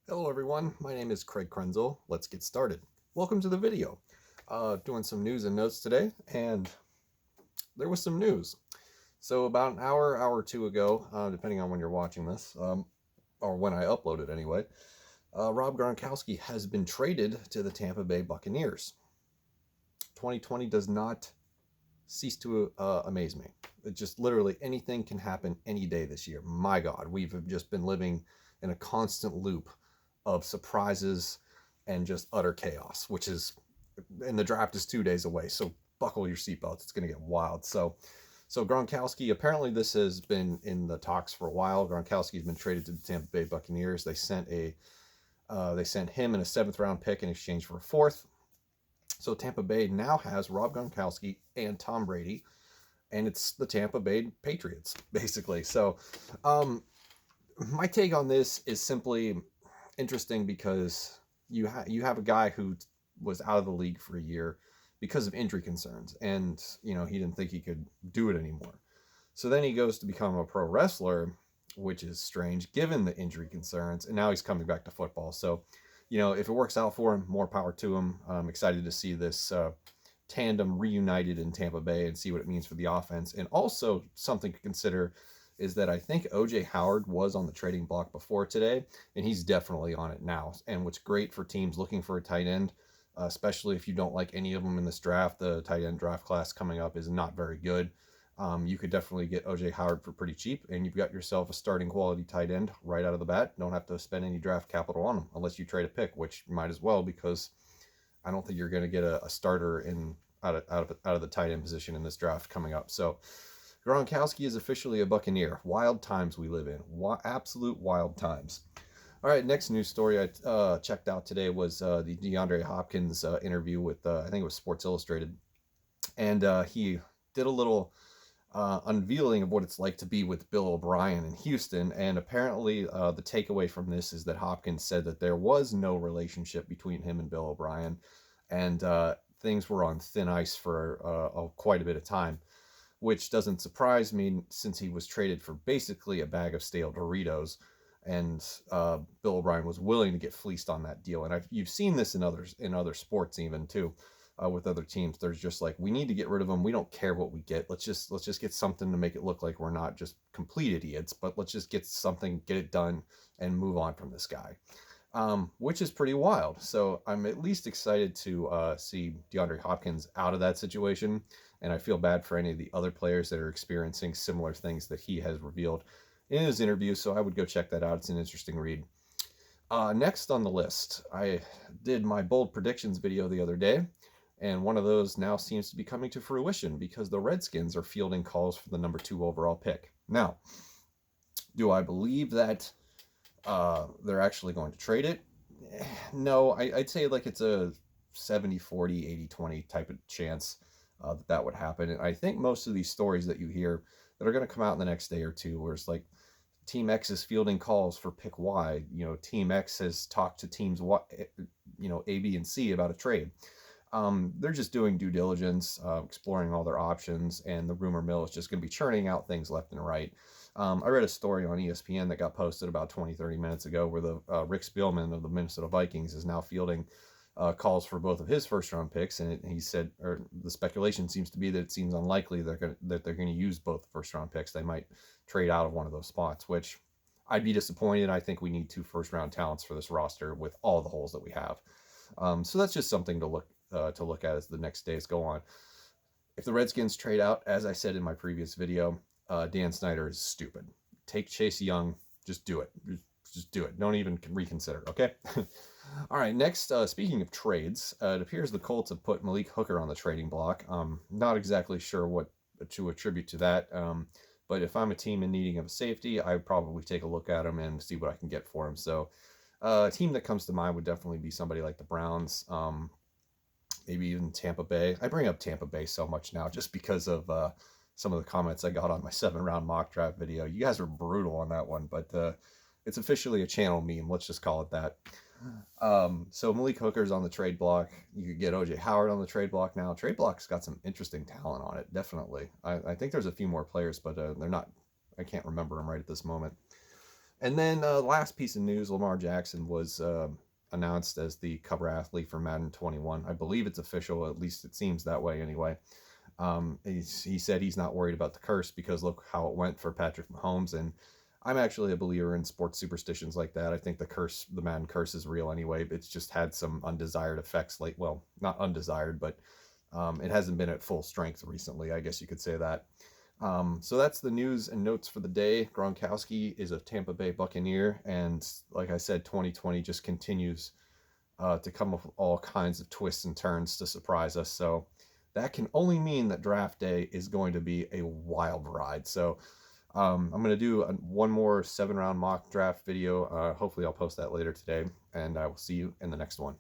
Hello everyone, my name is Craig Krenzel. Let's get started. Welcome to the video. Doing some news and notes today, and there was some news. So about an hour or two ago, depending on when you're watching this, or when I upload it anyway, Rob Gronkowski has been traded to the Tampa Bay Buccaneers. 2020 does not cease to amaze me. It just literally anything can happen any day this year. My God, we've just been living in a constant loop of surprises and just utter chaos, which is, and the draft is 2 days away. So buckle your seatbelts. It's going to get wild. So Gronkowski, apparently this has been in the talks for a while. Gronkowski's been traded to the Tampa Bay Buccaneers. They sent him in a 7th round pick in exchange for a 4th. So Tampa Bay now has Rob Gronkowski and Tom Brady, and it's the Tampa Bay Patriots, basically. So my take on this is simply interesting because you have a guy who was out of the league for a year because of injury concerns, and he didn't think he could do it anymore. So then he goes to become a pro wrestler, which is strange given the injury concerns, and now he's coming back to football. So if it works out for him, more power to him. I'm excited to see this tandem reunited in Tampa Bay and see what it means for the offense. And also something to consider is that I think OJ Howard was on the trading block before today, and he's definitely on it now. And what's great for teams looking for a tight end, especially if you don't like any of them in this draft, the tight end draft class coming up is not very good. You could definitely get OJ Howard for pretty cheap, and you've got yourself a starting quality tight end right out of the bat. Don't have to spend any draft capital on him unless you trade a pick, which you might as well, because I don't think you're going to get a starter out of the tight end position in this draft coming up. So Gronkowski is officially a Buccaneer. Wild times we live in. Absolute wild times. All right, next news story I checked out today was the DeAndre Hopkins interview with, I think it was Sports Illustrated. And he did a little unveiling of what it's like to be with Bill O'Brien in Houston. And apparently the takeaway from this is that Hopkins said that there was no relationship between him and Bill O'Brien. And things were on thin ice for quite a bit of time, which doesn't surprise me since he was traded for basically a bag of stale Doritos. And Bill O'Brien was willing to get fleeced on that deal. And you've seen this in other sports even too. With other teams, there's just like, we need to get rid of them. We don't care what we get. Let's just get something to make it look like we're not just complete idiots, but let's just get something, get it done, and move on from this guy, which is pretty wild. So I'm at least excited to see DeAndre Hopkins out of that situation, and I feel bad for any of the other players that are experiencing similar things that he has revealed in his interview. So I would go check that out. It's an interesting read. Next on the list, I did my bold predictions video the other day. And one of those now seems to be coming to fruition because the Redskins are fielding calls for the number 2 overall pick. Now, do I believe that they're actually going to trade it? No, I'd say like it's a 70-40, 80-20 type of chance that would happen. And I think most of these stories that you hear that are going to come out in the next day or two, where it's like Team X is fielding calls for pick Y, Team X has talked to teams Y, A, B, and C about a trade. They're just doing due diligence, exploring all their options, and the rumor mill is just going to be churning out things left and right. I read a story on ESPN that got posted about 20-30 minutes ago where the Rick Spielman of the Minnesota Vikings is now fielding calls for both of his first-round picks, and he said, or the speculation seems to be that it seems unlikely that they're going to use both first-round picks. They might trade out of one of those spots, which I'd be disappointed. I think we need 2 first-round talents for this roster with all the holes that we have. So that's just something to look at as the next days go on. If the Redskins trade out, as I said in my previous video, Dan Snyder is stupid. Take Chase Young, just do it. Just do it. Don't even reconsider, okay? All right, next, speaking of trades, it appears the Colts have put Malik Hooker on the trading block. Not exactly sure what to attribute to that, but if I'm a team in needing of a safety, I would probably take a look at him and see what I can get for him. So a team that comes to mind would definitely be somebody like the Browns, maybe even Tampa Bay. I bring up Tampa Bay so much now just because of some of the comments I got on my 7-round mock draft video. You guys are brutal on that one, but it's officially a channel meme. Let's just call it that. So Malik Hooker's on the trade block. You could get OJ Howard on the trade block now. Trade block's got some interesting talent on it, definitely. I think there's a few more players, but they're not. I can't remember them right at this moment. And then last piece of news, Lamar Jackson was announced as the cover athlete for Madden 21. I believe it's official, at least it seems that way anyway. He said he's not worried about the curse because look how it went for Patrick Mahomes. And I'm actually a believer in sports superstitions like that. I think the Madden curse is real anyway. It's just had some undesired effects, like, well, not undesired, but it hasn't been at full strength recently. I guess you could say that. So that's the news and notes for the day. Gronkowski is a Tampa Bay Buccaneer, and like I said, 2020 just continues to come up with all kinds of twists and turns to surprise us. So that can only mean that draft day is going to be a wild ride. So I'm going to do one more 7-round mock draft video. Hopefully, I'll post that later today, and I will see you in the next one.